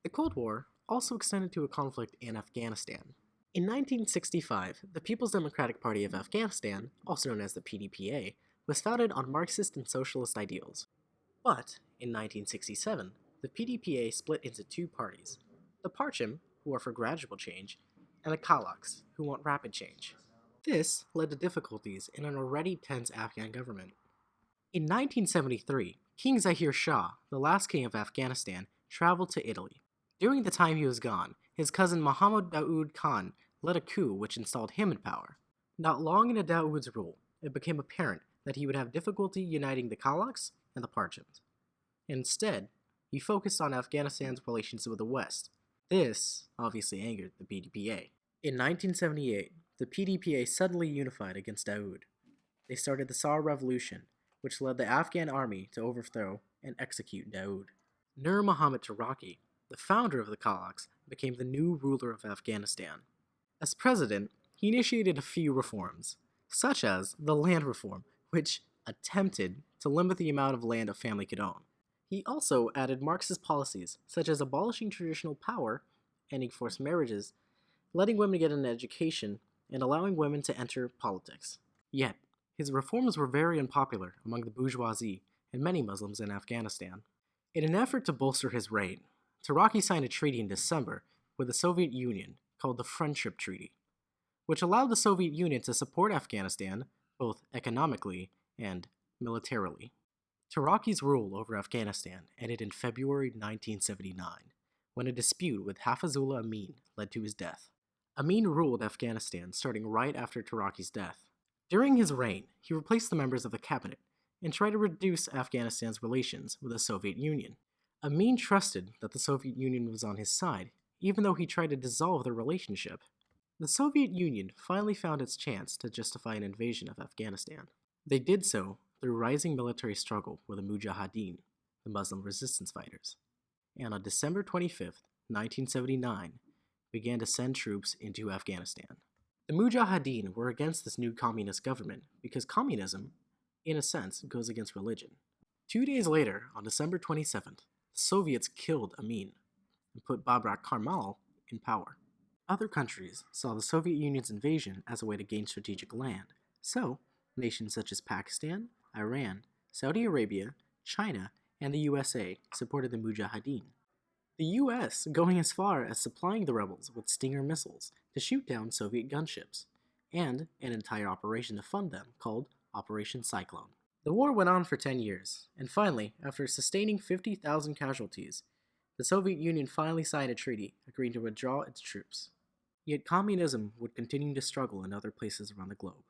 The Cold War also extended to a conflict in Afghanistan. In 1965, the People's Democratic Party of Afghanistan, also known as the PDPA, was founded on Marxist and socialist ideals. But, in 1967, the PDPA split into two parties: the Parcham, who are for gradual change, and the Kalaks, who want rapid change. This led to difficulties in an already tense Afghan government. In 1973, King Zahir Shah, the last king of Afghanistan, traveled to Italy. During the time he was gone, his cousin Muhammad Daoud Khan led a coup which installed him in power. Not long into Daoud's rule, it became apparent that he would have difficulty uniting the Kalaks and the Parchams. Instead, he focused on Afghanistan's relations with the West. This obviously angered the PDPA. In 1978, the PDPA suddenly unified against Daoud. They started the Saur Revolution, which led the Afghan army to overthrow and execute Daoud. Nur Muhammad Taraki, the founder of the Kalaks, became the new ruler of Afghanistan. As president, he initiated a few reforms, such as the land reform, which attempted to limit the amount of land a family could own. He also added Marxist policies, such as abolishing traditional power, ending forced marriages, letting women get an education, and allowing women to enter politics. Yet, his reforms were very unpopular among the bourgeoisie and many Muslims in Afghanistan. In an effort to bolster his reign, Taraki signed a treaty in December with the Soviet Union called the Friendship Treaty, which allowed the Soviet Union to support Afghanistan both economically and militarily. Taraki's rule over Afghanistan ended in February 1979, when a dispute with Hafizullah Amin led to his death. Amin ruled Afghanistan starting right after Taraki's death. During his reign, he replaced the members of the cabinet and tried to reduce Afghanistan's relations with the Soviet Union. Amin trusted that the Soviet Union was on his side, even though he tried to dissolve their relationship. The Soviet Union finally found its chance to justify an invasion of Afghanistan. They did so through rising military struggle with the Mujahideen, the Muslim resistance fighters, and on December 25, 1979, began to send troops into Afghanistan. The Mujahideen were against this new communist government because communism, in a sense, goes against religion. 2 days later, on December 27th, the Soviets killed Amin and put Babrak Karmal in power. Other countries saw the Soviet Union's invasion as a way to gain strategic land, so nations such as Pakistan, Iran, Saudi Arabia, China, and the USA supported the Mujahideen. The US going as far as supplying the rebels with Stinger missiles to shoot down Soviet gunships, and an entire operation to fund them called Operation Cyclone. The war went on for 10 years, and finally, after sustaining 50,000 casualties, the Soviet Union finally signed a treaty agreeing to withdraw its troops. Yet communism would continue to struggle in other places around the globe.